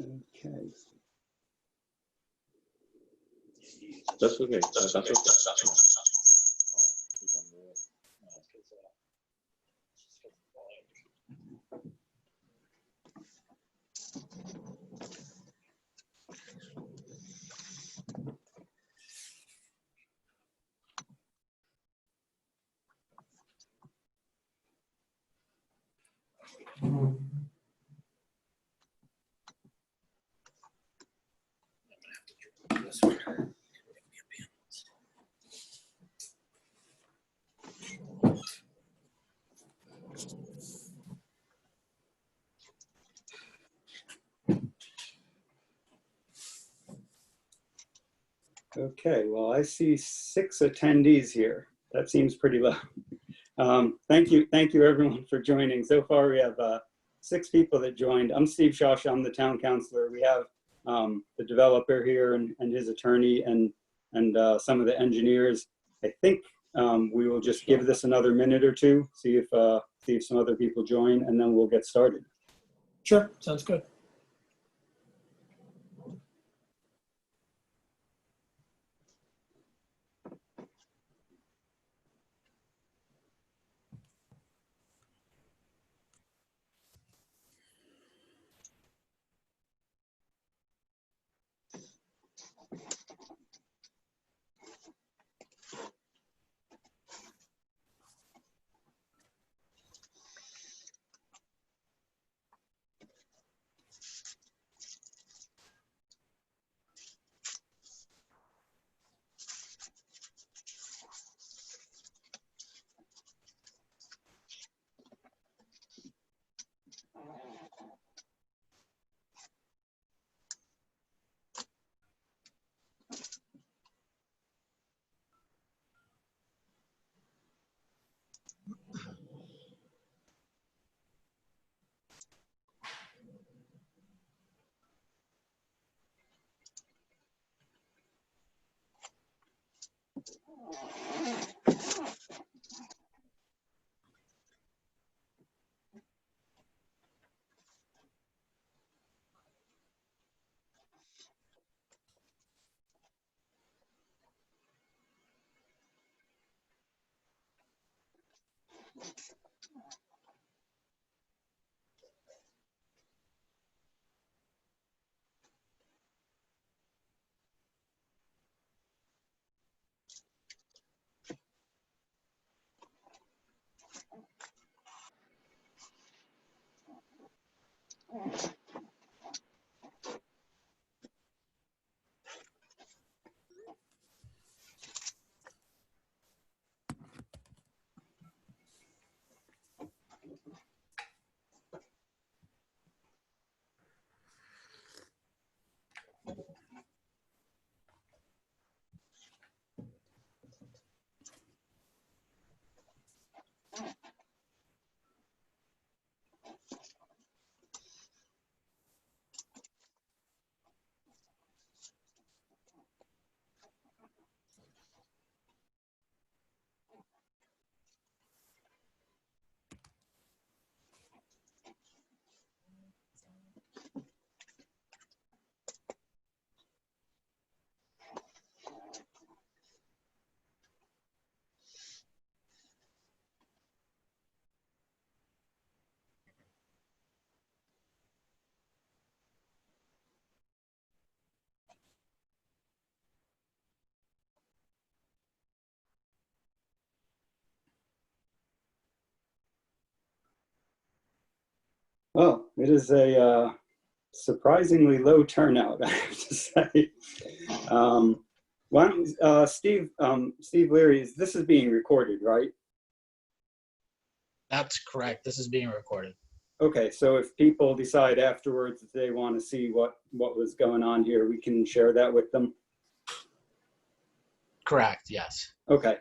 Okay. That's okay. That's okay. Okay, well, I see 6 attendees here. That seems pretty low. Thank you everyone for joining. So far we have 6 people that joined. I'm Steve Sciascia, I'm the town councilor. We have the developer here and his attorney and some of the engineers. I think we will just give this another minute or two, see if some other people join, and then we'll get started. Sure, sounds good. Well, it is a surprisingly low turnout, I have to say. Why don't Steve Leary, this is being recorded, right? That's correct. This is being recorded. Okay, so if people decide afterwards that they want to see what was going on here, we can share that with them? Correct, yes. Okay.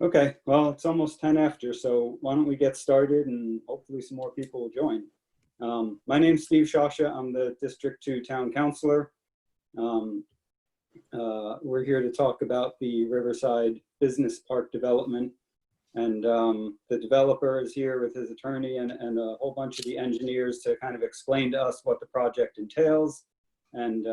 Okay, well, it's almost 10 after, so why don't we get started and hopefully some more people will join. My name's Steve Sciascia. I'm the District 2 Town Councilor. We're here to talk about the Riverside Business Park development. And the developer is here with his attorney and a whole bunch of the engineers to kind of explain to us what the project entails. And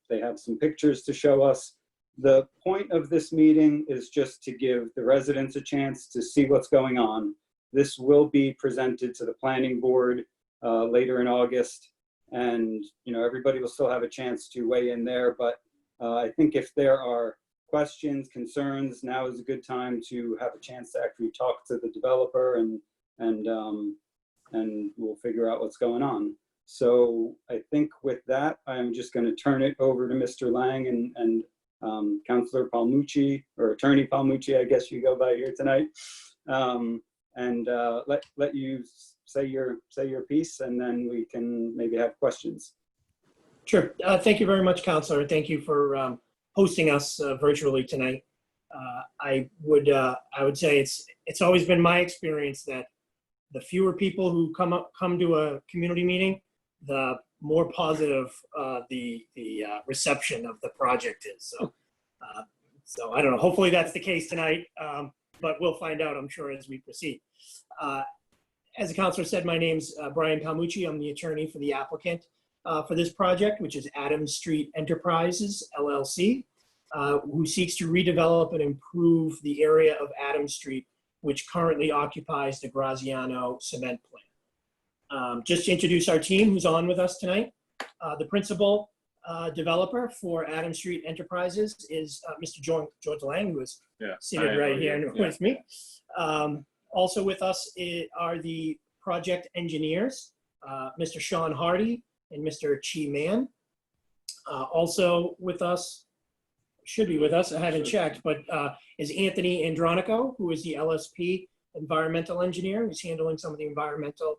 they have some pictures to show us. The point of this meeting is just to give the residents a chance to see what's going on. This will be presented to the planning board later in August. And, you know, everybody will still have a chance to weigh in there. But I think if there are questions, concerns, now is a good time to have a chance to actually talk to the developer and we'll figure out what's going on. So I think with that, I'm just going to turn it over to Mr. Lang and Councilor Palmucci, or Attorney Palmucci, I guess you go by here tonight, and let you say your piece, and then we can maybe have questions. Sure. Thank you very much, Councilor. Thank you for hosting us virtually tonight. I would say it's always been my experience that the fewer people who come to a community meeting, the more positive the reception of the project is. So I don't know. Hopefully that's the case tonight, but we'll find out, I'm sure, as we proceed. As the councilor said, my name's Brian Palmucci. I'm the attorney for the applicant for this project, which is Adams Street Enterprises, LLC, who seeks to redevelop and improve the area of Adams Street, which currently occupies the Graziano cement plant. Just to introduce our team who's on with us tonight, the principal developer for Adams Street Enterprises is Mr. George Lang, who is seated right here with me. Also with us are the project engineers, Mr. Sean Hardy and Mr. Chi Man. Also with us, should be with us, I haven't checked, but is Anthony Andronico, who is the LSP environmental engineer. He's handling some of the environmental,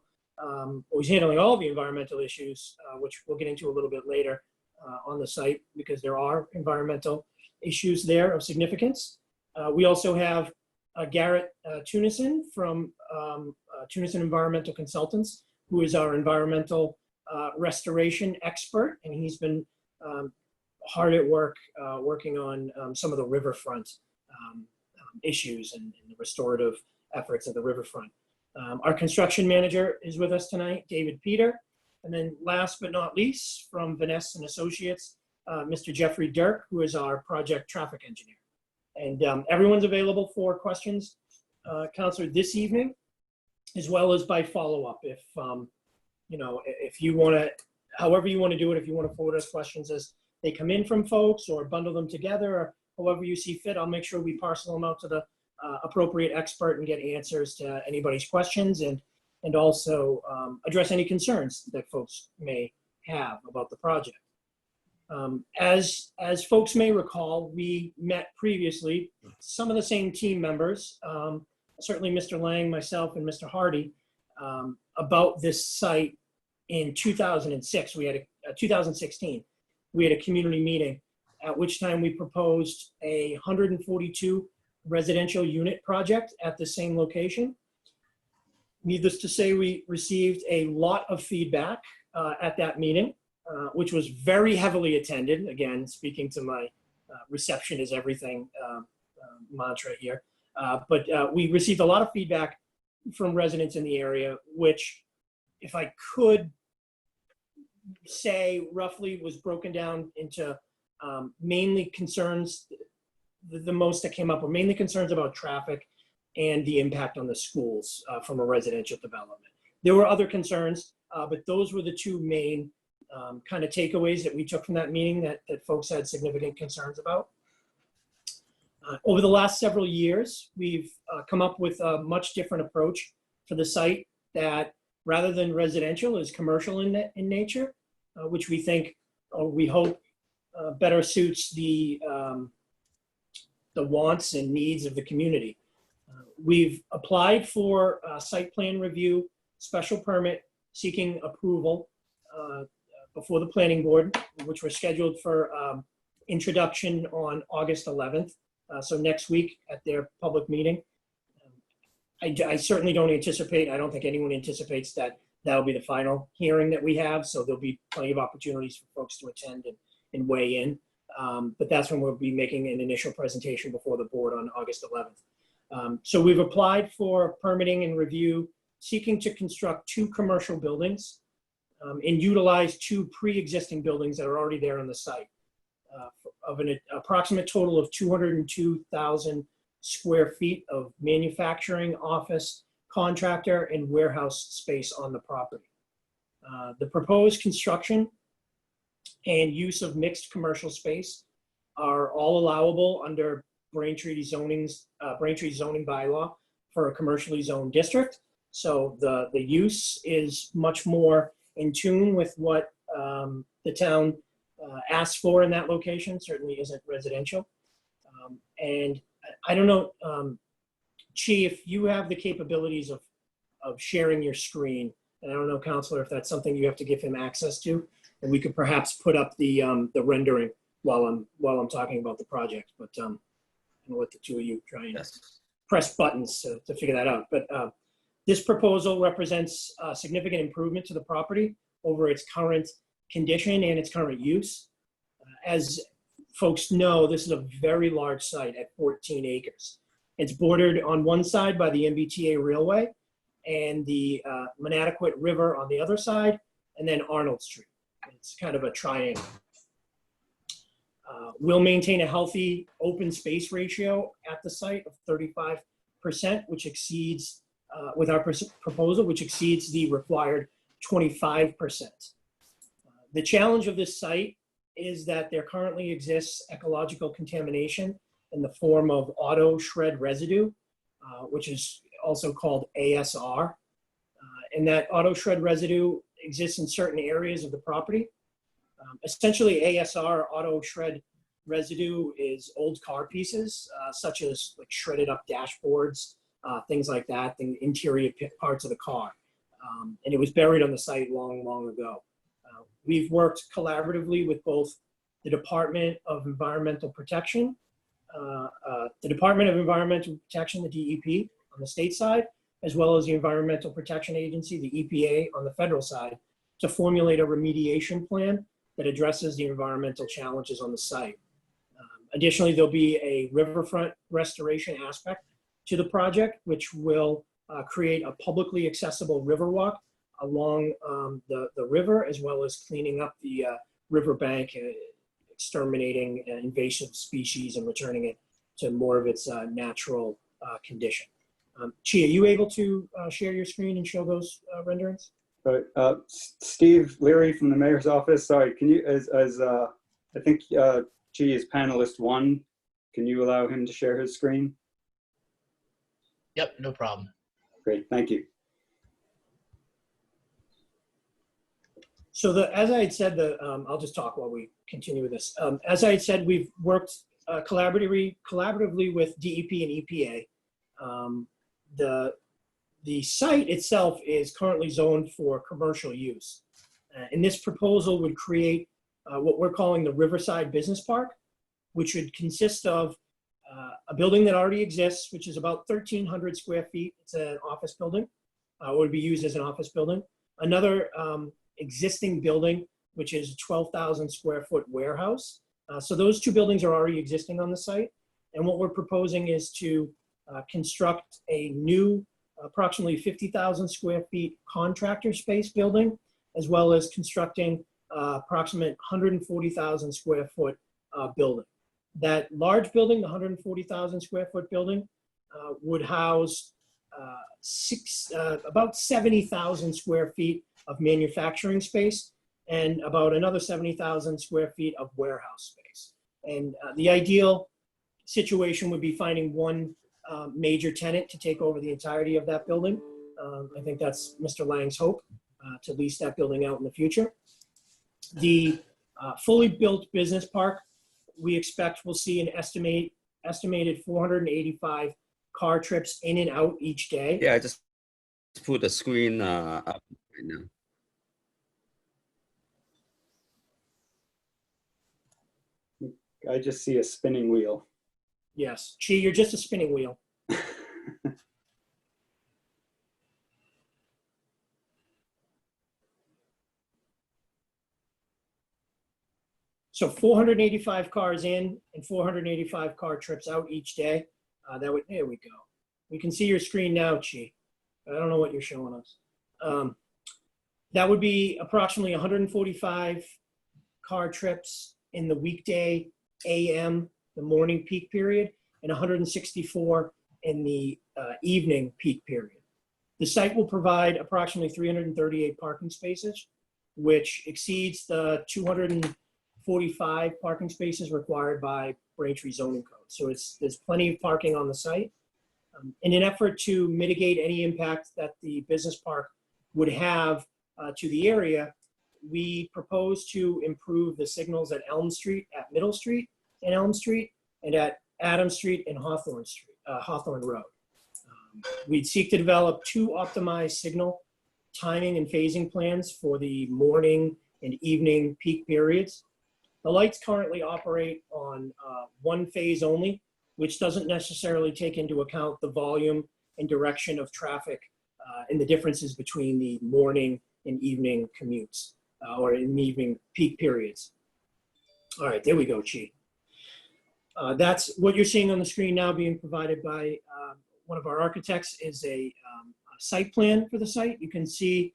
he's handling all the environmental issues, which we'll get into a little bit later on the site, because there are environmental issues there of significance. We also have Garrett Tunison from Tunison Environmental Consultants, who is our environmental restoration expert, and he's been hard at work working on some of the riverfront issues and the restorative efforts of the riverfront. Our construction manager is with us tonight, David Peter. And then last but not least, from Vanessa and Associates, Mr. Jeffrey Dirk, who is our project traffic engineer. And everyone's available for questions, Councilor, this evening, as well as by follow-up. If, if you want to, however you want to do it, if you want to forward us questions as they come in from folks, or bundle them together, or however you see fit, I'll make sure we parcel them out to the appropriate expert and get answers to anybody's questions, and also address any concerns that folks may have about the project. As folks may recall, we met previously, some of the same team members, certainly Mr. Lang, myself, and Mr. Hardy, about this site in 2006. We had a 2016. We had a community meeting, at which time we proposed a 142 residential unit project at the same location. Needless to say, we received a lot of feedback at that meeting, which was very heavily attended. Again, speaking to my reception is everything mantra here. But we received a lot of feedback from residents in the area, which, if I could say roughly, was broken down into mainly concerns. The most that came up were mainly concerns about traffic and the impact on the schools from a residential development. There were other concerns, but those were the two main kind of takeaways that we took from that meeting that folks had significant concerns about. Over the last several years, we've come up with a much different approach for the site that, rather than residential, is commercial in nature, which we think, or we hope, better suits the wants and needs of the community. We've applied for a site plan review special permit seeking approval before the planning board, which were scheduled for introduction on August 11th. So next week at their public meeting. I certainly don't anticipate, I don't think anyone anticipates that that'll be the final hearing that we have. So there'll be plenty of opportunities for folks to attend and weigh in. But that's when we'll be making an initial presentation before the board on August 11th. So we've applied for permitting and review, seeking to construct 2 commercial buildings and utilize 2 pre-existing buildings that are already there on the site of an approximate total of 202,000 square feet of manufacturing, office, contractor, and warehouse space on the property. The proposed construction and use of mixed commercial space are all allowable under Braintree zoning bylaw for a commercially zoned district. So the use is much more in tune with what the town asked for in that location. Certainly isn't residential. And I don't know, Chi, if you have the capabilities of sharing your screen, and I don't know, Counselor, if that's something you have to give him access to, and we could perhaps put up the rendering while I'm talking about the project. But I'm gonna let the 2 of you try and press buttons to figure that out. But this proposal represents a significant improvement to the property over its current condition and its current use. As folks know, this is a very large site at 14 acres. It's bordered on one side by the MBTA Railway and the Manattaquit River on the other side, and then Arnold Street. It's kind of a triangle. We'll maintain a healthy open space ratio at the site of 35%, which exceeds, with our proposal, which exceeds the required 25%. The challenge of this site is that there currently exists ecological contamination in the form of auto shred residue, which is also called ASR. And that auto shred residue exists in certain areas of the property. Essentially, ASR, auto shred residue, is old car pieces, such as like shredded up dashboards, things like that, the interior parts of the car. And it was buried on the site long, long ago. We've worked collaboratively with both the Department of Environmental Protection, the DEP, on the state side, as well as the Environmental Protection Agency, the EPA, on the federal side, to formulate a remediation plan that addresses the environmental challenges on the site. Additionally, there'll be a riverfront restoration aspect to the project, which will create a publicly accessible riverwalk along the river, as well as cleaning up the riverbank, exterminating invasive species and returning it to more of its natural condition. Chi, are you able to share your screen and show those renderings? Steve Leary from the mayor's office. Sorry, can you, I think Chi is panelist 1. Can you allow him to share his screen? Yep, no problem. Great, thank you. So as I had said, I'll just talk while we continue with this. As I had said, we've worked collaboratively with DEP and EPA. The site itself is currently zoned for commercial use. And this proposal would create what we're calling the Riverside Business Park, which would consist of a building that already exists, which is about 1,300 square feet. It's an office building, or would be used as an office building. Another existing building, which is a 12,000 square foot warehouse. So those 2 buildings are already existing on the site. And what we're proposing is to construct a new approximately 50,000 square feet contractor space building, as well as constructing approximate 140,000 square foot building. That large building, the 140,000 square foot building, would house about 70,000 square feet of manufacturing space and about another 70,000 square feet of warehouse space. And the ideal situation would be finding one major tenant to take over the entirety of that building. I think that's Mr. Lang's hope, to lease that building out in the future. The fully built business park, we expect will see an estimated 485 car trips in and out each day. Yeah, I just put the screen up right now. I just see a spinning wheel. Yes, Chi, you're just a spinning wheel. So 485 cars in and 485 car trips out each day. There we go. We can see your screen now, Chi. I don't know what you're showing us. That would be approximately 145 car trips in the weekday AM, the morning peak period, and 164 in the evening peak period. The site will provide approximately 338 parking spaces, which exceeds the 245 parking spaces required by Braintree zoning code. So there's plenty of parking on the site. In an effort to mitigate any impact that the business park would have to the area, we propose to improve the signals at Elm Street, at Middle Street and Elm Street, and at Adams Street and Hawthorne Street, Hawthorne Road. We'd seek to develop 2 optimized signal timing and phasing plans for the morning and evening peak periods. The lights currently operate on 1 phase only, which doesn't necessarily take into account the volume and direction of traffic and the differences between the morning and evening commutes or in the evening peak periods. All right, there we go, Chi. That's what you're seeing on the screen now being provided by one of our architects is a site plan for the site. You can see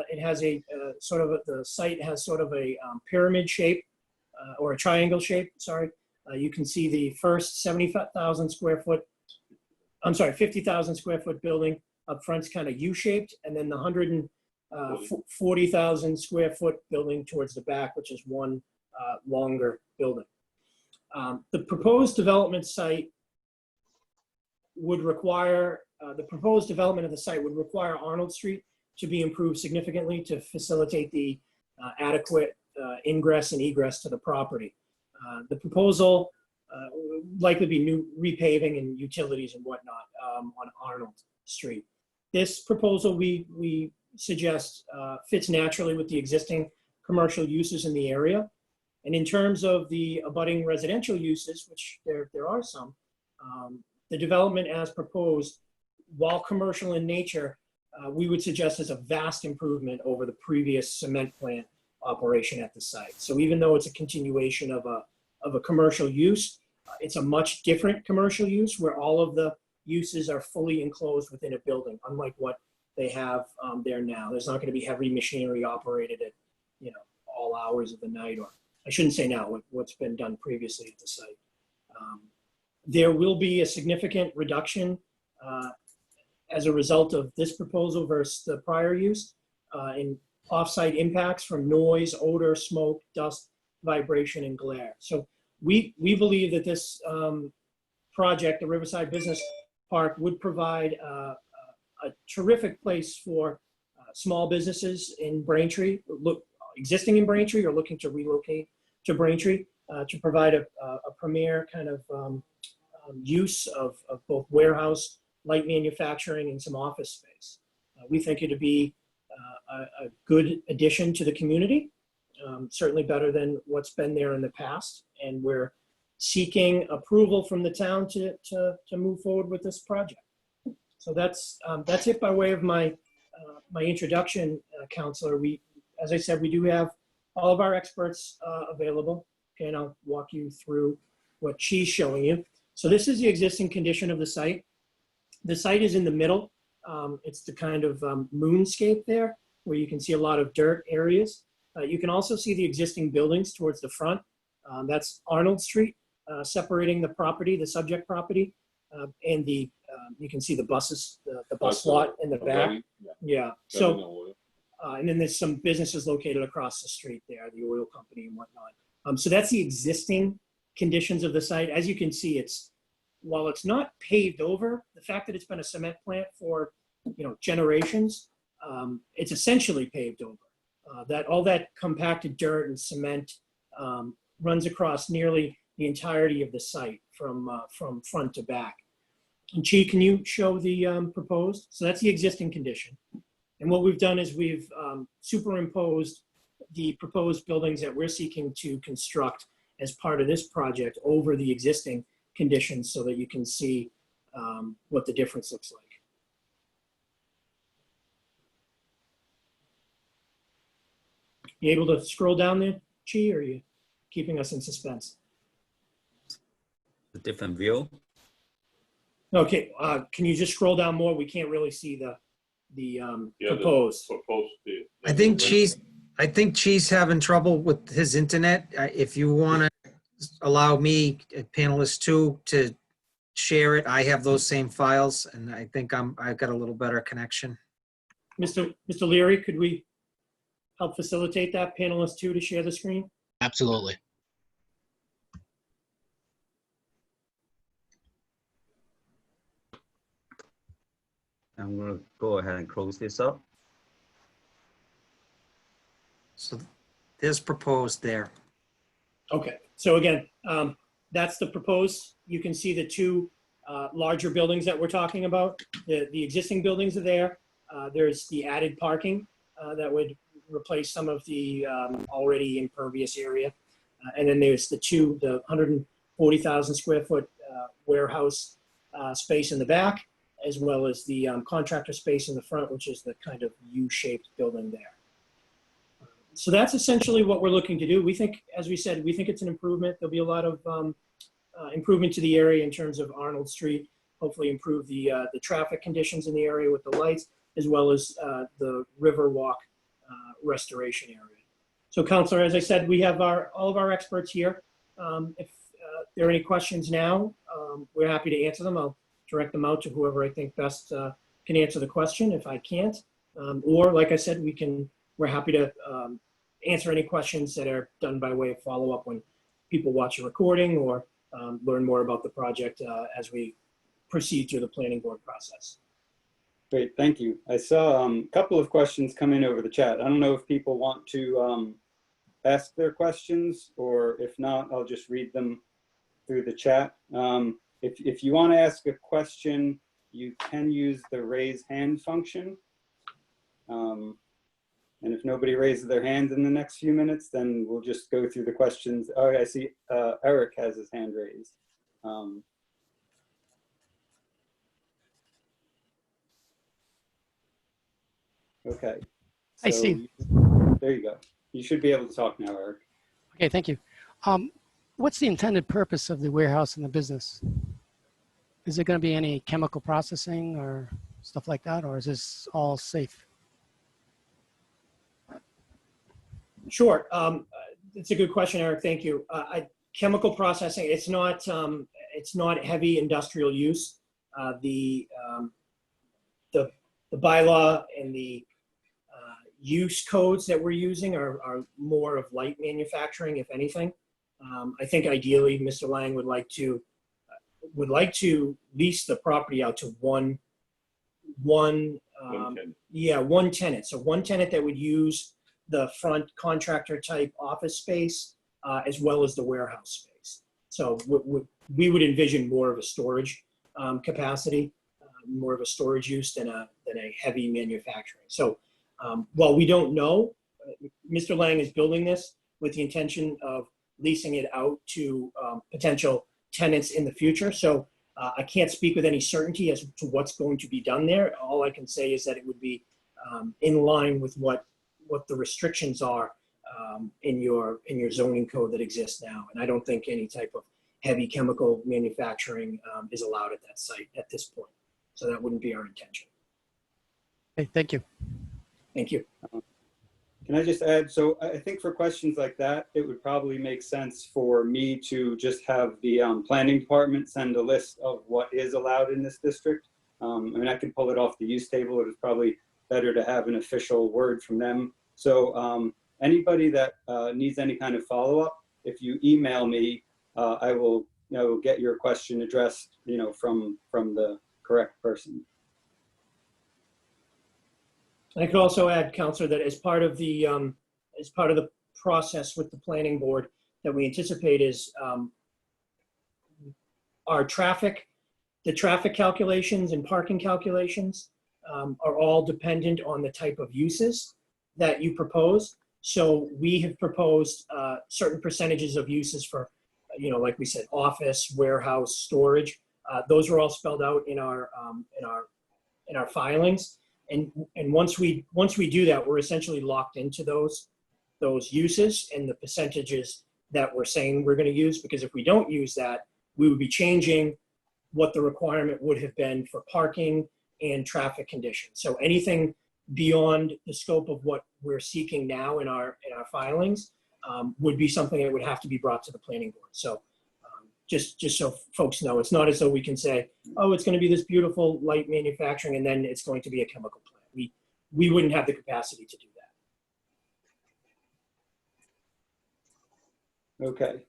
it has a the site has sort of a pyramid shape or a triangle shape, sorry. You can see the first 75,000 square foot, 50,000 square foot building up front's kind of U-shaped, and then the 140,000 square foot building towards the back, which is one longer building. The proposed development site would require, the proposed development of the site would require Arnold Street to be improved significantly to facilitate the adequate ingress and egress to the property. The proposal would likely be new repaving and utilities and whatnot on Arnold Street. This proposal we suggest fits naturally with the existing commercial uses in the area. And in terms of the abutting residential uses, which there are some, the development as proposed, while commercial in nature, we would suggest is a vast improvement over the previous cement plant operation at the site. So even though it's a continuation of a commercial use, it's a much different commercial use where all of the uses are fully enclosed within a building, unlike what they have there now. There's not going to be heavy machinery operated at all hours of the night, or I shouldn't say now, what's been done previously at the site. There will be a significant reduction as a result of this proposal versus the prior use in off-site impacts from noise, odor, smoke, dust, vibration, and glare. So we believe that this project, the Riverside Business Park, would provide a terrific place for small businesses in Braintree, existing in Braintree or looking to relocate to Braintree, to provide a premier kind of use of both warehouse, light manufacturing, and some office space. We think it'd be a good addition to the community, certainly better than what's been there in the past. And we're seeking approval from the town to move forward with this project. So that's it by way of my introduction, Counselor. As I said, we do have all of our experts available. Okay, and I'll walk you through what she's showing you. So this is the existing condition of the site. The site is in the middle. It's the kind of moonscape there where you can see a lot of dirt areas. You can also see the existing buildings towards the front. That's Arnold Street, separating the property, the subject property, and you can see the buses, the bus lot in the back. Yeah. So, and then there's some businesses located across the street there, the oil company and whatnot. So that's the existing conditions of the site. As you can see, while it's not paved over, the fact that it's been a cement plant for generations, it's essentially paved over. All that compacted dirt and cement runs across nearly the entirety of the site from front to back. And Chi, can you show the proposed? So that's the existing condition. And what we've done is we've superimposed the proposed buildings that we're seeking to construct as part of this project over the existing conditions so that you can see what the difference looks like. You able to scroll down there, Chi, or are you keeping us in suspense? A different view. Okay, can you just scroll down more? We can't really see the Yeah, proposed. I think Chi's having trouble with his internet. If you want to allow me, panelist 2, to share it, I have those same files, and I think I've got a little better connection. Mr. Leary, could we help facilitate that, panelist 2, to share the screen? Absolutely. I'm gonna go ahead and close this up. So there's proposed there. Okay, so again, that's the proposed. You can see the two larger buildings that we're talking about. The existing buildings are there. There's the added parking that would replace some of the already impervious area. And then there's the 140,000 square foot warehouse space in the back, as well as the contractor space in the front, which is the kind of U-shaped building there. So that's essentially what we're looking to do. We think, as we said, we think it's an improvement. There'll be a lot of improvement to the area in terms of Arnold Street, hopefully improve the traffic conditions in the area with the lights, as well as the Riverwalk restoration area. So, Councilor, as I said, we have all of our experts here. If there are any questions now, we're happy to answer them. I'll direct them out to whoever I think best can answer the question if I can't. Or, like I said, we're happy to answer any questions that are done by way of follow-up when people watch a recording or learn more about the project as we proceed through the planning board process. Great, thank you. I saw a couple of questions come in over the chat. I don't know if people want to ask their questions, or if not, I'll just read them through the chat. If you want to ask a question, you can use the raise hand function. And if nobody raises their hand in the next few minutes, then we'll just go through the questions. Oh, I see Eric has his hand raised. Okay. Hi, Steve. There you go. You should be able to talk now, Eric. Okay, thank you. What's the intended purpose of the warehouse and the business? Is there going to be any chemical processing or stuff like that, or is this all safe? Sure. It's a good question, Eric. Thank you. Chemical processing, it's not heavy industrial use. The bylaw and the use codes that we're using are more of light manufacturing, if anything. I think ideally, Mr. Lang would like to lease the property out to one tenant. So one tenant that would use the front contractor type office space as well as the warehouse space. So we would envision more of a storage capacity, more of a storage use than a heavy manufacturing. So while we don't know, Mr. Lang is building this with the intention of leasing it out to potential tenants in the future. So I can't speak with any certainty as to what's going to be done there. All I can say is that it would be in line with what the restrictions are in your zoning code that exists now. And I don't think any type of heavy chemical manufacturing is allowed at that site at this point. So that wouldn't be our intention. Okay, thank you. Thank you. Can I just add, so I think for questions like that, it would probably make sense for me to just have the planning department send a list of what is allowed in this district. I mean, I can pull it off the use table. It was probably better to have an official word from them. So anybody that needs any kind of follow-up, if you email me, I will get your question addressed from the correct person. I could also add, Councilor, that as part of the process with the planning board that we anticipate is the traffic calculations and parking calculations are all dependent on the type of uses that you propose. So we have proposed certain percentages of uses for, like we said, office, warehouse, storage. Those are all spelled out in our filings. And once we do that, we're essentially locked into those uses and the percentages that we're saying we're going to use. Because if we don't use that, we would be changing what the requirement would have been for parking and traffic conditions. So anything beyond the scope of what we're seeking now in our filings would be something that would have to be brought to the planning board. So just so folks know, it's not as though we can say, oh, it's going to be this beautiful light manufacturing and then it's going to be a chemical plant. We wouldn't have the capacity to do that. Okay.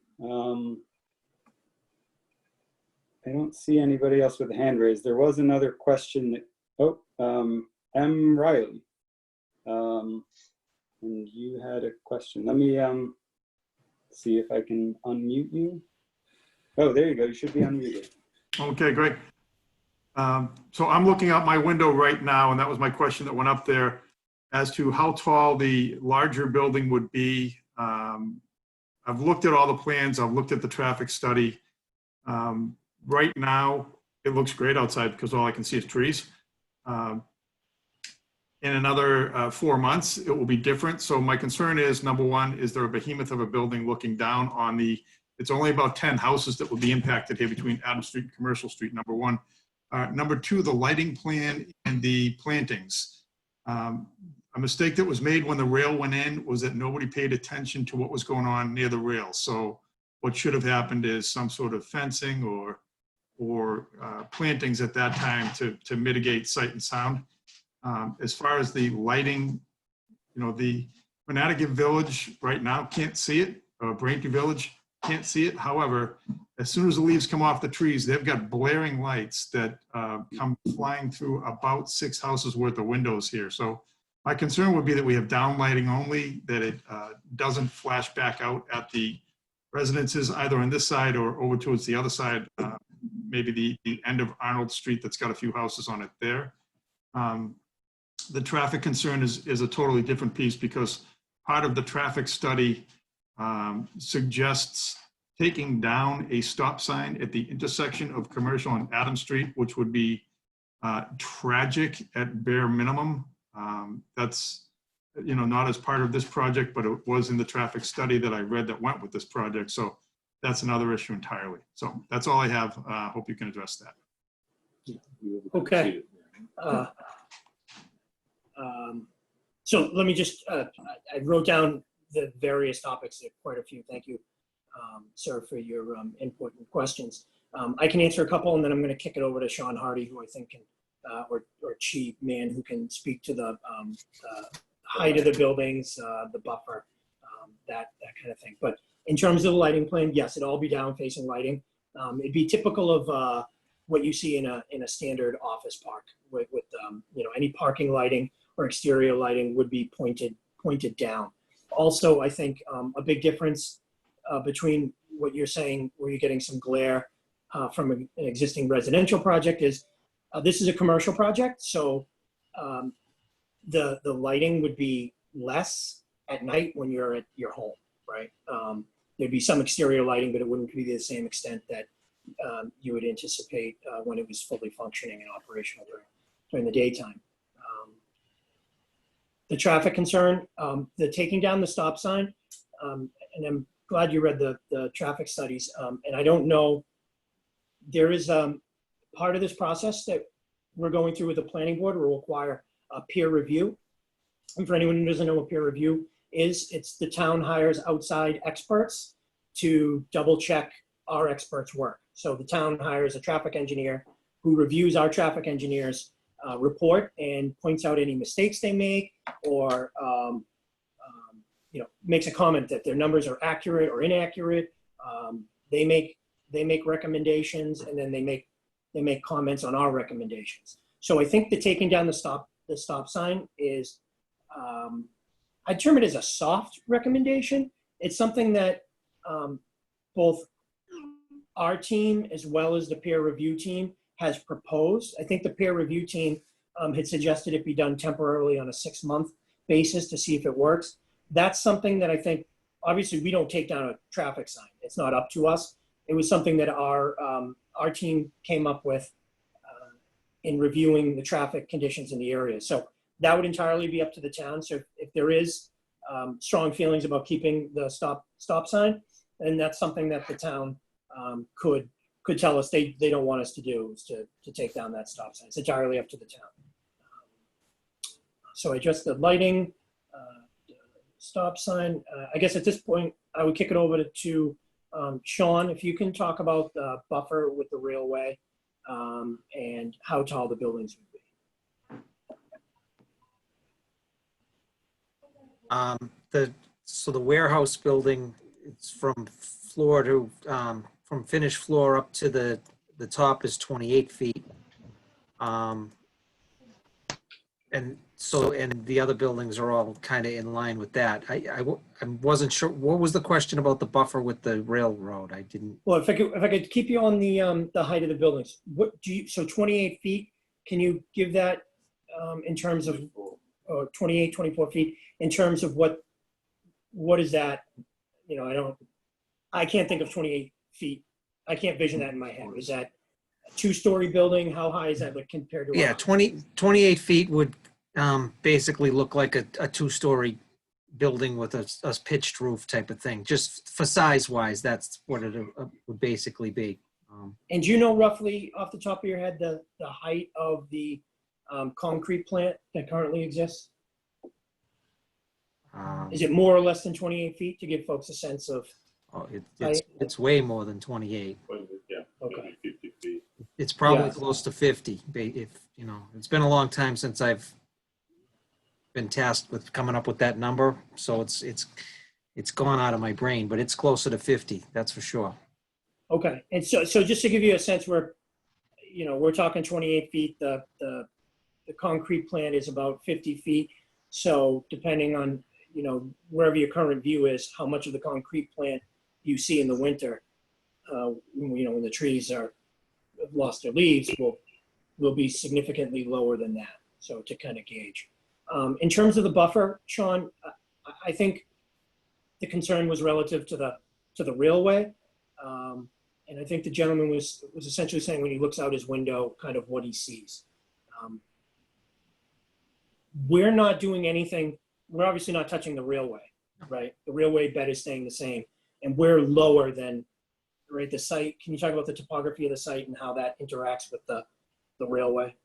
I don't see anybody else with a hand raised. There was another question that, M. Riley. And you had a question. Let me see if I can unmute you. Oh, there you go. You should be unmuted. Okay, great. So I'm looking out my window right now, and that was my question that went up there as to how tall the larger building would be. I've looked at all the plans. I've looked at the traffic study. Right now, it looks great outside because all I can see is trees. In another 4 months, it will be different. So my concern is, number one, is there a behemoth of a building looking down on it's only about 10 houses that will be impacted here between Adams Street and Commercial Street, number one. Number two, the lighting plan and the plantings. A mistake that was made when the rail went in was that nobody paid attention to what was going on near the rail. So what should have happened is some sort of fencing or plantings at that time to mitigate sight and sound. As far as the lighting, the Manatee Village right now can't see it, Braintree Village can't see it. However, as soon as the leaves come off the trees, they've got blaring lights that come flying through about 6 houses worth of windows here. So my concern would be that we have down lighting only, that it doesn't flash back out at the residences either on this side or over towards the other side, maybe the end of Arnold Street that's got a few houses on it there. The traffic concern is a totally different piece because part of the traffic study suggests taking down a stop sign at the intersection of Commercial and Adams Street, which would be tragic at bare minimum. That's not as part of this project, but it was in the traffic study that I read that went with this project. So that's another issue entirely. So that's all I have. Hope you can address that. Okay. So let me just, I wrote down the various topics, there are quite a few. Thank you, sir, for your input and questions. I can answer a couple and then I'm going to kick it over to Sean Hardy, who I think can, or Chi Man, who can speak to the height of the buildings, the buffer, that kind of thing. But in terms of the lighting plan, yes, it'll all be down facing lighting. It'd be typical of what you see in a standard office park with any parking lighting or exterior lighting would be pointed down. Also, I think a big difference between what you're saying, where you're getting some glare from an existing residential project, is this is a commercial project, so the lighting would be less at night when you're at your home, right? There'd be some exterior lighting, but it wouldn't be to the same extent that you would anticipate when it was fully functioning and operational during the daytime. The traffic concern, the taking down the stop sign, and I'm glad you read the traffic studies, and I don't know, there is part of this process that we're going through with the planning board will require a peer review. And for anyone who doesn't know what peer review is, it's the town hires outside experts to double check our experts' work. So the town hires a traffic engineer who reviews our traffic engineers' report and points out any mistakes they make, or makes a comment that their numbers are accurate or inaccurate. They make recommendations, and then they make comments on our recommendations. So I think the taking down the stop sign is, I term it as a soft recommendation. It's something that both our team as well as the peer review team has proposed. I think the peer review team had suggested it be done temporarily on a 6-month basis to see if it works. That's something that I think, obviously we don't take down a traffic sign. It's not up to us. It was something that our team came up with in reviewing the traffic conditions in the area. So that would entirely be up to the town. So if there is strong feelings about keeping the stop sign, then that's something that the town could could tell us they don't want us to do is to take down that stop sign. It's entirely up to the town. So I addressed the lighting, stop sign. I guess at this point, I would kick it over to Sean, if you can talk about the buffer with the railway and how tall the buildings would be. So the warehouse building, it's from floor to, from finished floor up to the top is 28 feet. And the other buildings are all kind of in line with that. I wasn't sure, what was the question about the buffer with the railroad? I didn't. Well, if I could keep you on the height of the buildings, so 28 feet, can you give that in terms of 28, 24 feet, in terms of what is that? You know, I can't think of 28 feet. I can't vision that in my head. Is that a 2-story building? How high is that, like, compared to? Yeah, 28 feet would basically look like a 2-story building with a pitched roof type of thing. Just for size wise, that's what it would basically be. And do you know roughly off the top of your head the height of the concrete plant that currently exists? Is it more or less than 28 feet, to give folks a sense of? Oh, it's way more than 28. Yeah. Okay. 50 feet. It's probably Yeah. close to 50. If you know, it's been a long time since I've been tasked with coming up with that number, so it's gone out of my brain, but it's closer to 50. That's for sure. Okay, and so just to give you a sense, we're talking 28 feet. The concrete plant is about 50 feet. So depending on wherever your current view is, how much of the concrete plant you see in the winter, when the trees have lost their leaves, will be significantly lower than that. So to kind of gauge. In terms of the buffer, Sean, I think the concern was relative to the railway. And I think the gentleman was essentially saying when he looks out his window, kind of what he sees. We're not doing anything. We're obviously not touching the railway, right? The railway bed is staying the same, and we're lower than, right, the site. Can you talk about the topography of the site and how that interacts with the railway?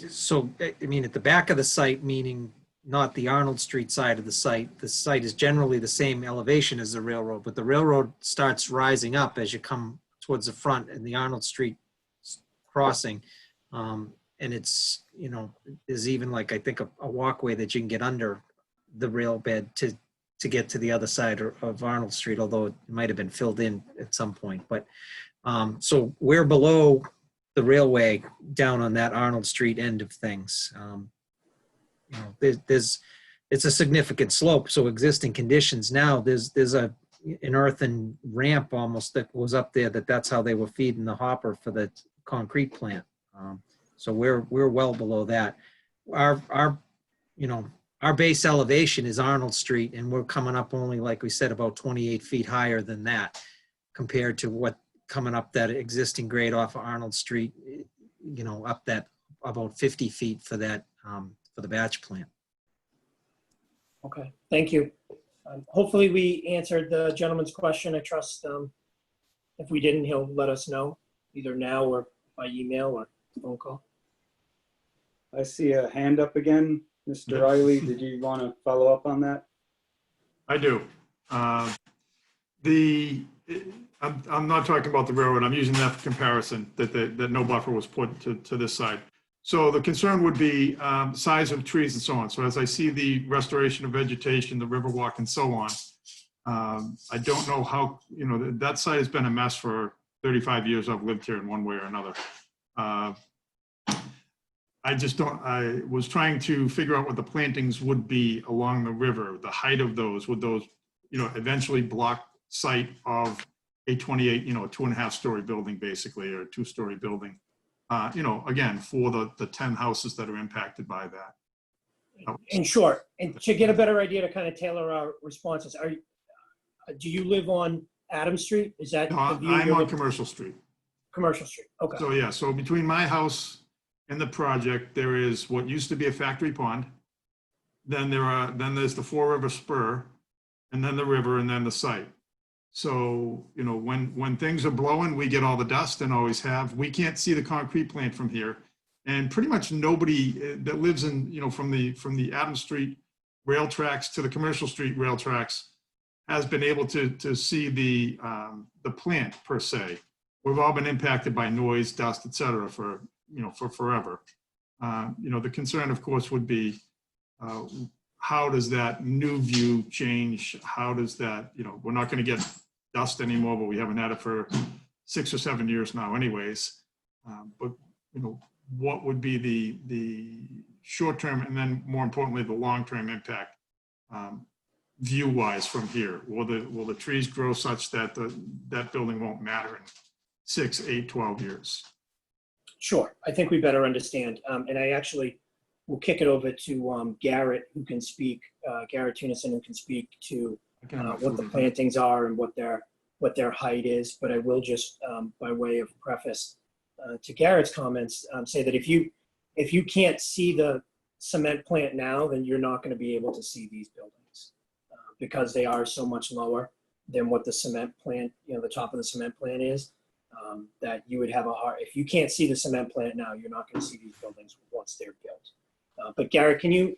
So, I mean, at the back of the site, meaning not the Arnold Street side of the site is generally the same elevation as the railroad, but the railroad starts rising up as you come towards the front and the Arnold Street crossing. And it's, there's even like, I think a walkway that you can get under the rail bed to get to the other side of Arnold Street, although it might've been filled in at some point. But so we're below the railway down on that Arnold Street end of things. It's a significant slope. So existing conditions now, there's an earthen ramp almost that was up there that's how they were feeding the hopper for the concrete plant. So we're well below that. Our base elevation is Arnold Street, and we're coming up only, like we said, about 28 feet higher than that compared to what coming up that existing grade off of Arnold Street, up that about 50 feet for that, for the batch plant. Okay, thank you. Hopefully we answered the gentleman's question. I trust if we didn't, he'll let us know either now or by email or phone call. I see a hand up again. Mr. Riley, did you want to follow up on that? I do. I'm not talking about the railroad. I'm using that for comparison, that no buffer was put to this side. So the concern would be size of trees and so on. So as I see the restoration of vegetation, the river walk and so on, I don't know how, that site has been a mess for 35 years. I've lived here in one way or another. I was trying to figure out what the plantings would be along the river, the height of those, would those, eventually block sight of a 28, a 2.5-story building basically, or a 2-story building, again, for the 10 houses that are impacted by that. In short, and to get a better idea to kind of tailor our responses, do you live on Adams Street? Is that No, the view I'm you're on looking- Commercial Street. Commercial Street? Okay. So yeah, so between my house and the project, there is what used to be a factory pond. Then there's the Four River Spur, and then the river, and then the site. So, you know, when things are blowing, we get all the dust and always have. We can't see the concrete plant from here. And pretty much nobody that lives in, you know, from the Adams Street rail tracks to the Commercial Street rail tracks has been able to see the plant per se. We've all been impacted by noise, dust, et cetera, for forever. You know, the concern, of course, would be how does that new view change? How does that, you know, we're not going to get dust anymore, but we haven't had it for 6 or 7 years now anyways. But, you know, what would be the short-term and then more importantly, the long-term impact view-wise from here? Will the trees grow such that that building won't matter in 6, 8, 12 years? Sure, I think we better understand. And I actually will kick it over to Garrett, who can speak, Garrett Tunison, who can speak to what the plantings are and what their height is. But I will just, by way of preface to Garrett's comments, say that if you can't see the cement plant now, then you're not going to be able to see these buildings because they are so much lower than what the cement plant, you know, the top of the cement plant is. That you would have a hard, if you can't see the cement plant now, you're not going to see these buildings once they're built. But Garrett, can you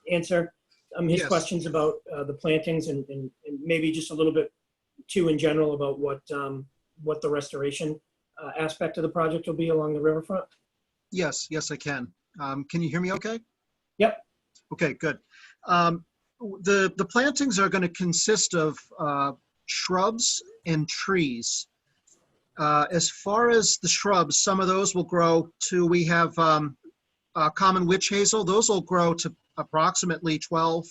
answer his Yes. questions about the plantings and maybe just a little bit too in general about what the restoration aspect of the project will be along the riverfront? Yes, I can. Can you hear me okay? Yep. Okay, good. The plantings are going to consist of shrubs and trees. As far as the shrubs, some of those will grow to, we have common witch hazel. Those will grow to approximately 12,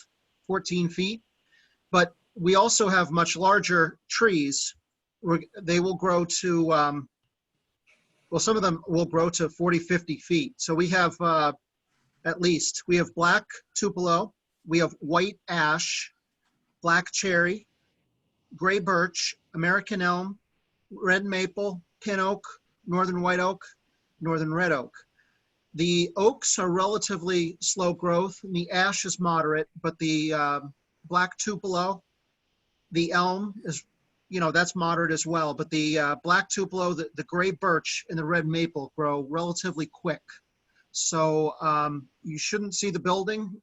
14 feet. But we also have much larger trees. They will grow to, well, some of them will grow to 40, 50 feet. So we have we have black tupelo, we have white ash, black cherry, gray birch, American elm, red maple, pin oak, northern white oak, northern red oak. The oaks are relatively slow growth, and the ash is moderate, but the black tupelo, the elm is, you know, that's moderate as well. But the black tupelo, the gray birch, and the red maple grow relatively quick. So you shouldn't see the building.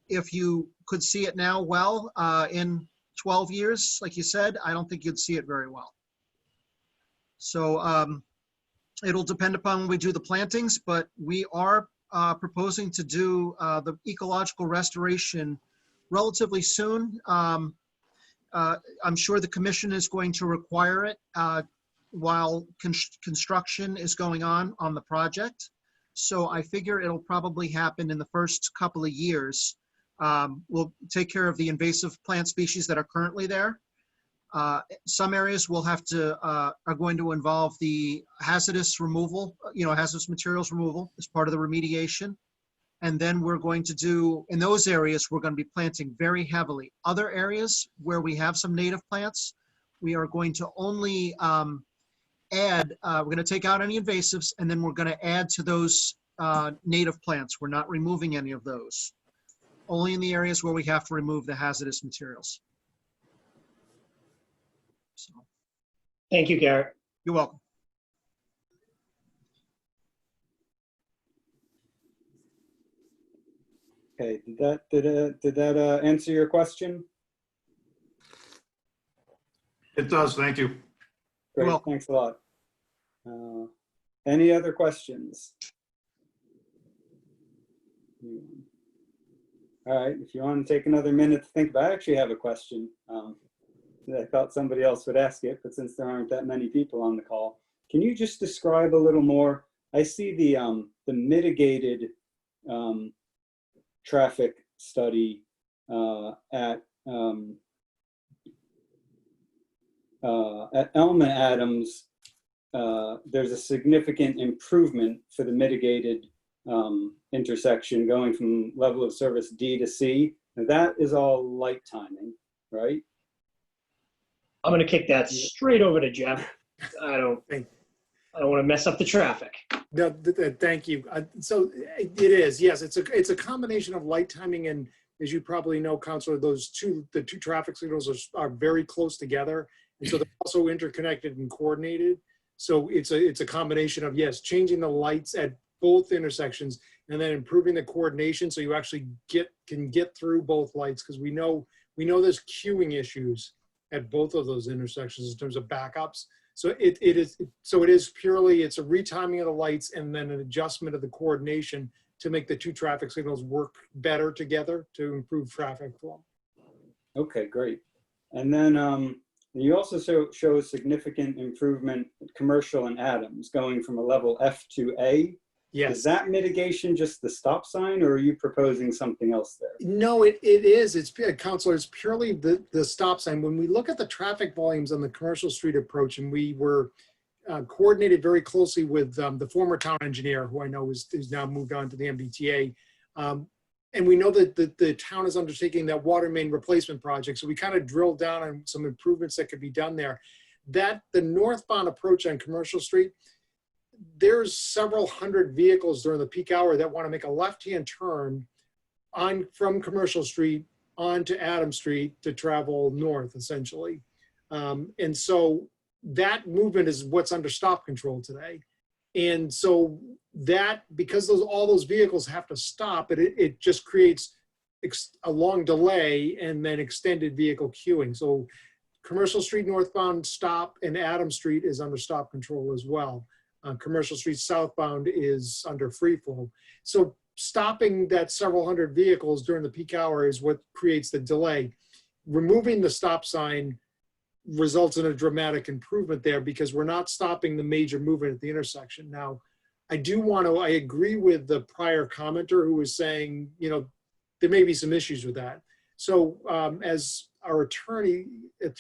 If you could see it now, well, in 12 years, like you said, I don't think you'd see it very well. So it'll depend upon when we do the plantings, but we are proposing to do the ecological restoration relatively soon. I'm sure the commission is going to require it while construction is going on the project. So I figure it'll probably happen in the first couple of years. We'll take care of the invasive plant species that are currently there. Some areas will have to, are going to involve the hazardous removal, hazardous materials removal as part of the remediation. And then we're going to do, in those areas, we're going to be planting very heavily. Other areas where we have some native plants, we are going to only add, we're going to take out any invasives, and then we're going to add to those native plants. We're not removing any of those. Only in the areas where we have to remove the hazardous materials. So, Thank you, Garrett. you're welcome. Okay, did that answer your question? It does, thank you. Great, welcome. thanks a lot. Any other questions? All right, if you want to take another minute to think about it, I actually have a question. I thought somebody else would ask it, but since there aren't that many people on the call, can you just describe a little more? I see the mitigated traffic study at Elm and Adams. There's a significant improvement for the mitigated intersection going from level of service D to C. Now that is all light timing, right? I'm going to kick that straight over to Jeff. I don't want to mess up the traffic. No, thank you. So it is, yes, it's a combination of light timing and as you probably know, Counselor, the two traffic signals are very close together. And so they're also interconnected and coordinated. So it's a combination of, yes, changing the lights at both intersections and then improving the coordination so you actually can get through both lights, because we know there's queuing issues at both of those intersections in terms of backups. So it is purely, it's a retiming of the lights and then an adjustment of the coordination to make the two traffic signals work better together to improve traffic flow. Okay, great. And then you also show significant improvement in commercial and Adams going from a level F to A. Yes. Is that mitigation just the stop sign, or are you proposing something else there? No, it is. It's, Counselor, it's purely the stop sign. When we look at the traffic volumes on the commercial street approach, and we were coordinated very closely with the former town engineer, who I know is now moved on to the MBTA. And we know that the town is undertaking that water main replacement project. So we kind of drilled down on some improvements that could be done there. That the northbound approach on Commercial Street, there's several hundred vehicles during the peak hour that want to make a left-hand turn from Commercial Street onto Adam Street to travel north, essentially. And so that movement is what's under stop control today. And so that, because all those vehicles have to stop, it just creates a long delay and then extended vehicle queuing. So Commercial Street northbound stop and Adam Street is under stop control as well. Commercial Street southbound is under free flow. So stopping that several hundred vehicles during the peak hour is what creates the delay. Removing the stop sign results in a dramatic improvement there because we're not stopping the major movement at the intersection. Now, I agree with the prior commenter who was saying, there may be some issues with that. So as our attorney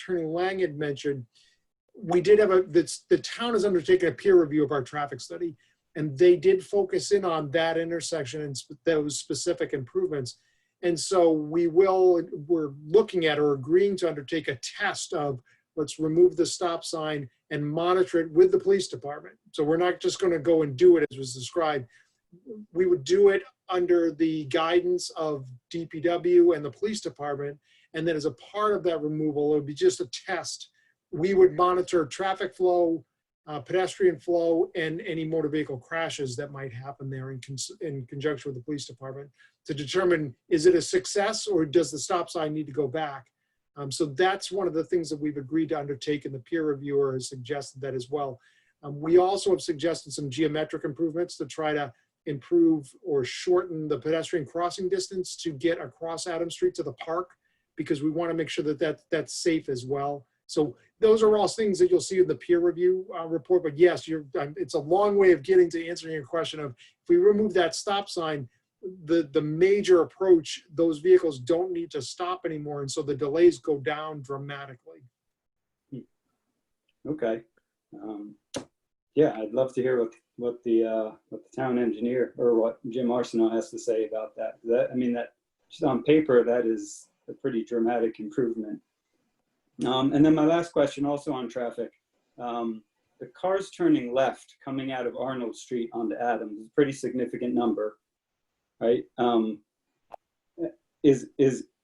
Lang had mentioned, we did have the town has undertaken a peer review of our traffic study, and they did focus in on that intersection and those specific improvements. And so we're looking at or agreeing to undertake a test of, let's remove the stop sign and monitor it with the police department. So we're not just going to go and do it as was described. We would do it under the guidance of DPW and the police department. And then as a part of that removal, it would be just a test. We would monitor traffic flow, pedestrian flow, and any motor vehicle crashes that might happen there in conjunction with the police department to determine, is it a success or does the stop sign need to go back? So that's one of the things that we've agreed to undertake, and the peer reviewer has suggested that as well. We also have suggested some geometric improvements to try to improve or shorten the pedestrian crossing distance to get across Adams Street to the park, because we want to make sure that that's safe as well. So those are all things that you'll see in the peer review report. But yes, it's a long way of getting to answering your question of, if we remove that stop sign, the major approach, those vehicles don't need to stop anymore. And so the delays go down dramatically. Okay. Yeah, I'd love to hear what the town engineer or what Jim Arsenault has to say about that. That just on paper, that is a pretty dramatic improvement. And then my last question, also on traffic, the cars turning left coming out of Arnold Street onto Adams is a pretty significant number, right? Is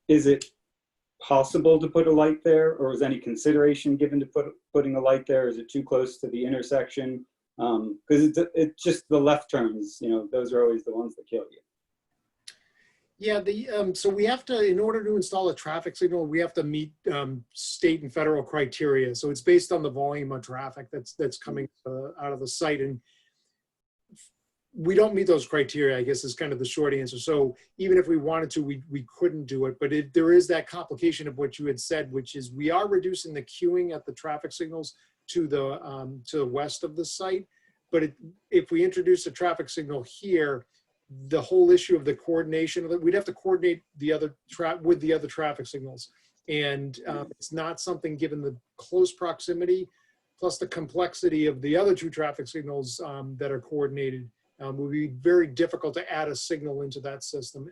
it possible to put a light there, or is any consideration given to putting a light there? Is it too close to the intersection? Because it's just the left turns, those are always the ones that kill you. Yeah, so we have to, in order to install a traffic signal, we have to meet state and federal criteria. So it's based on the volume of traffic that's coming out of the site. And we don't meet those criteria, I guess, is kind of the short answer. So even if we wanted to, we couldn't do it. But there is that complication of what you had said, which is we are reducing the queuing at the traffic signals to the west of the site. But if we introduce a traffic signal here, the whole issue of the coordination of it, we'd have to coordinate with the other traffic signals. And it's not something, given the close proximity, plus the complexity of the other two traffic signals that are coordinated, would be very difficult to add a signal into that system.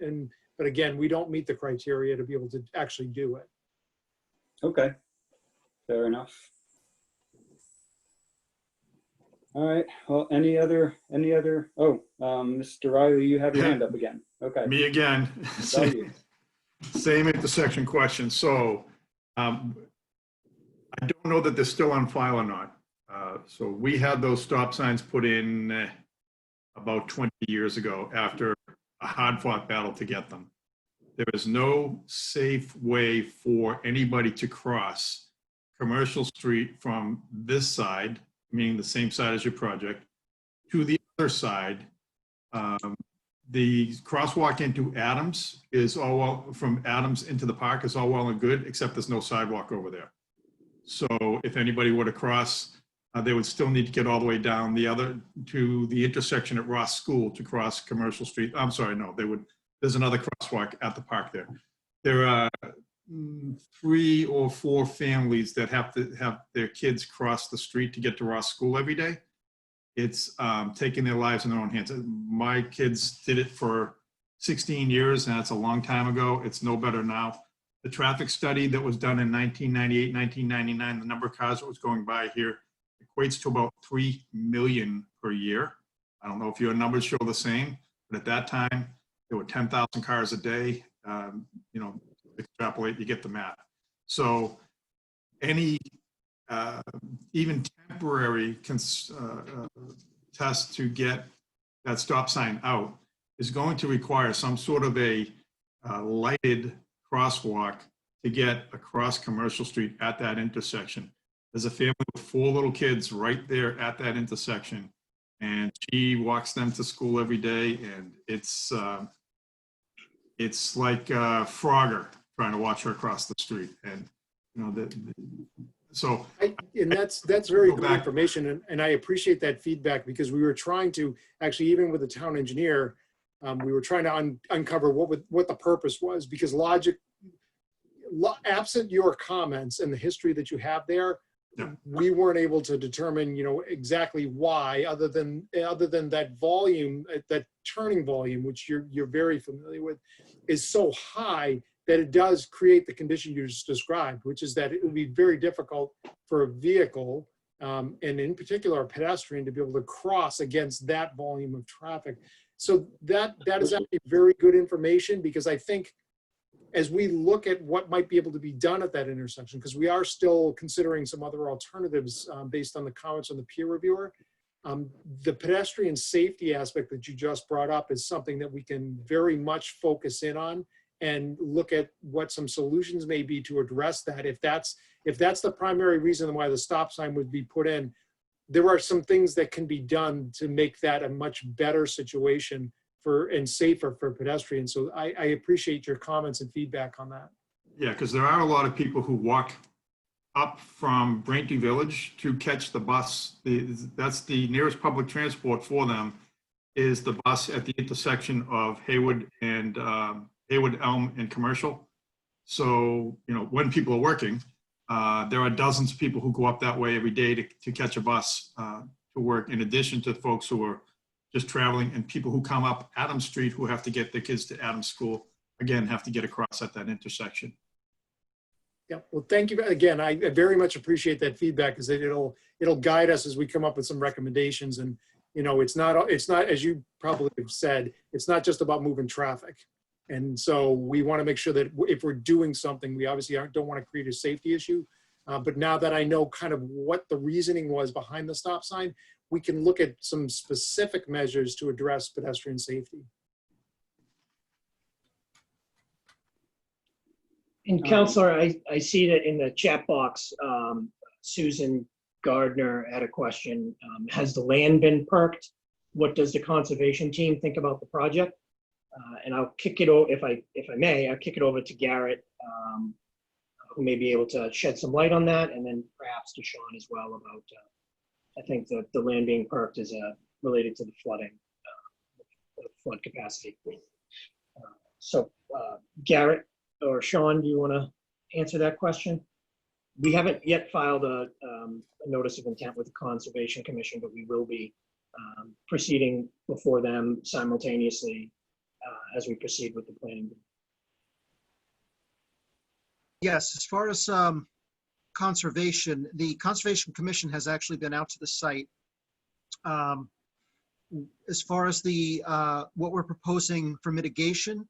But again, we don't meet the criteria to be able to actually do it. Okay, fair enough. All right, well, any other, oh, Mr. Riley, you have your hand up again. Okay. Me again. Tell you. Same intersection question. So I don't know that they're still on file or not. So we had those stop signs put in about 20 years ago after a hard-fought battle to get them. There is no safe way for anybody to cross Commercial Street from this side, meaning the same side as your project, to the other side. The crosswalk into Adams is all well, from Adams into the park is all well and good, except there's no sidewalk over there. So if anybody were to cross, they would still need to get all the way down to the intersection at Ross School to cross Commercial Street. I'm sorry, no, there's another crosswalk at the park there. There are 3 or 4 families that have to have their kids cross the street to get to Ross School every day. It's taking their lives in their own hands. My kids did it for 16 years, and that's a long time ago. It's no better now. The traffic study that was done in 1998, 1999, the number of cars that was going by here equates to about 3 million per year. I don't know if your numbers show the same, but at that time, there were 10,000 cars a day. You know, extrapolate, you get the math. So any even temporary test to get that stop sign out is going to require some sort of a lighted crosswalk to get across Commercial Street at that intersection. There's a family with 4 little kids right there at that intersection, and she walks them to school every day, and it's like Frogger trying to watch her across the street. And you know so and that's very good information, and I appreciate that feedback, because we were trying to actually, even with the town engineer, we were trying to uncover what the purpose was, because absent your comments and the history that you have there, we weren't able to determine, you know, exactly why, other than that volume, that turning volume, which you're very familiar with, is so high that it does create the condition you just described, which is that it would be very difficult for a vehicle, and in particular a pedestrian, to be able to cross against that volume of traffic. So that is actually very good information, because I think as we look at what might be able to be done at that intersection, because we are still considering some other alternatives based on the comments on the peer reviewer, the pedestrian safety aspect that you just brought up is something that we can very much focus in on and look at what some solutions may be to address that. If that's the primary reason why the stop sign would be put in, there are some things that can be done to make that a much better situation and safer for pedestrians. So I appreciate your comments and feedback on that. yeah, because there are a lot of people who walk up from Braintree Village to catch the bus. That's the nearest public transport for them, is the bus at the intersection of Haywood Elm and Commercial. So, you know, when people are working, there are dozens of people who go up that way every day to catch a bus to work, in addition to folks who are just traveling, and people who come up Adams Street who have to get their kids to Adams School, again, have to get across at that intersection. Yeah, well, thank you again. I very much appreciate that feedback, because it'll guide us as we come up with some recommendations. And you know, it's not, as you probably have said, it's not just about moving traffic. And so we want to make sure that if we're doing something, we obviously don't want to create a safety issue. But now that I know kind of what the reasoning was behind the stop sign, we can look at some specific measures to address pedestrian safety. And Counselor, I see that in the chat box, Susan Gardner had a question. Has the land been perked? What does the conservation team think about the project? And I'll kick it over, if I may, I'll kick it over to Garrett, who may be able to shed some light on that, and then perhaps to Sean as well about, I think that the land being perked is related to the flooding, the flood capacity. So Garrett or Sean, do you want to answer that question? We haven't yet filed a notice of intent with the Conservation Commission, but we will be proceeding before them simultaneously as we proceed with the planning. Yes, as far as conservation, the Conservation Commission has actually been out to the site. As far as the what we're proposing for mitigation,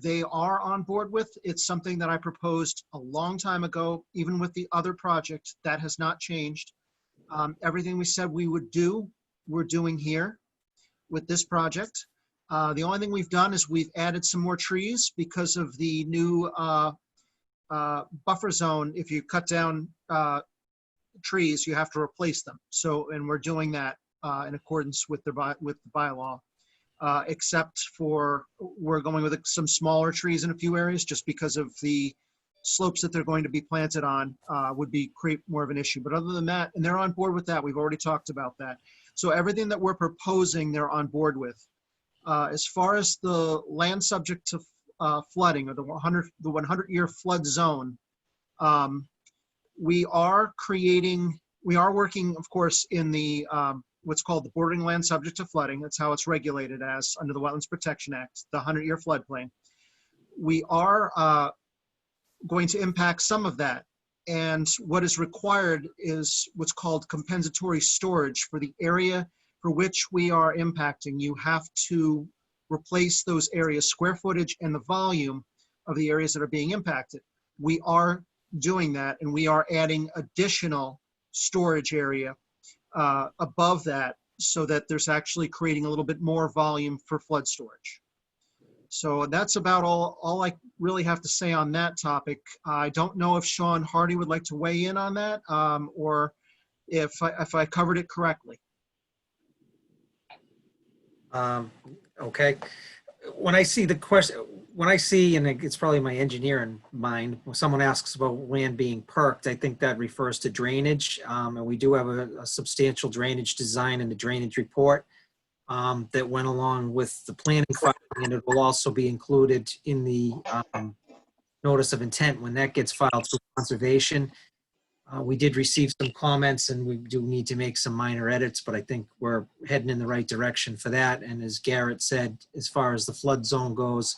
they are on board with. It's something that I proposed a long time ago, even with the other project. That has not changed. Everything we said we would do, we're doing here with this project. The only thing we've done is we've added some more trees because of the new buffer zone. If you cut down trees, you have to replace them. So, and we're doing that in accordance with the bylaw. Except for we're going with some smaller trees in a few areas just because of the slopes that they're going to be planted on would create more of an issue. But other than that, and they're on board with that. We've already talked about that. So everything that we're proposing, they're on board with. As far as the land subject to flooding or the 100-year flood zone, we are working, of course, in the what's called the bordering land subject to flooding. That's how it's regulated as under the Wetlands Protection Act, the 100-year floodplain. We are going to impact some of that. And what is required is what's called compensatory storage for the area for which we are impacting. You have to replace those areas, square footage and the volume of the areas that are being impacted. We are doing that, and we are adding additional storage area above that so that there's actually creating a little bit more volume for flood storage. So that's about all I really have to say on that topic. I don't know if Sean Hardy would like to weigh in on that or if I covered it correctly. Okay. When I see the question, and it's probably my engineer in mind, when someone asks about land being perked, I think that refers to drainage. And we do have a substantial drainage design in the drainage report that went along with the planning filing, and it will also be included in the notice of intent when that gets filed through conservation. We did receive some comments, and we do need to make some minor edits, but I think we're heading in the right direction for that. And as Garrett said, as far as the flood zone goes,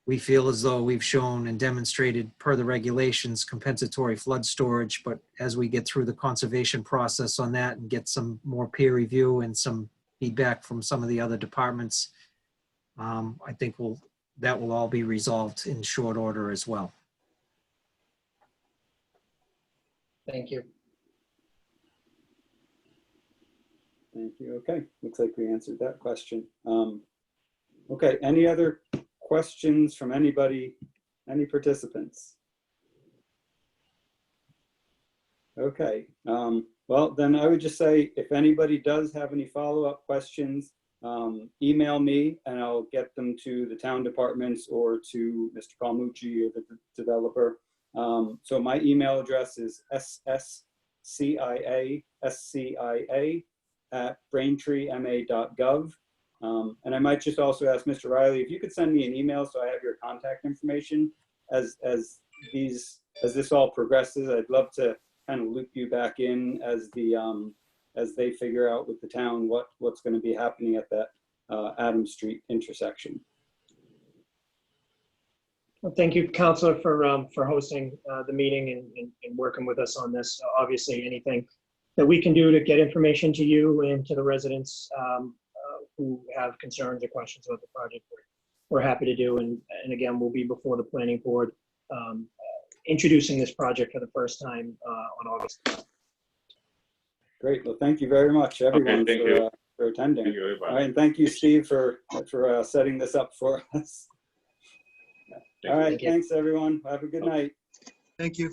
we feel as though we've shown and demonstrated per the regulations compensatory flood storage. But as we get through the conservation process on that and get some more peer review and some feedback from some of the other departments, I think that will all be resolved in short order as well. Thank you. Thank you. Okay, looks like we answered that question. Okay, any other questions from anybody, any participants? Okay, well, then I would just say if anybody does have any follow-up questions, email me and I'll get them to the town departments or to Mr. Palmucci or the developer. So my email address is ssciascia@braintreema.gov. And I might just also ask Mr. Riley if you could send me an email so I have your contact information as this all progresses. I'd love to kind of loop you back in as they figure out with the town what's going to be happening at that Adams Street intersection. Well, thank you, Councilor, for hosting the meeting and working with us on this. Obviously, anything that we can do to get information to you and to the residents who have concerns or questions about the project, we're happy to do. And again, we'll be before the planning board introducing this project for the first time on August 12th. Great. Well, thank you very much, everyone, for attending. Thank you, everybody. All right, and thank you, Steve, for setting this up for us. All right, thanks, everyone. Have a good night. Thank you.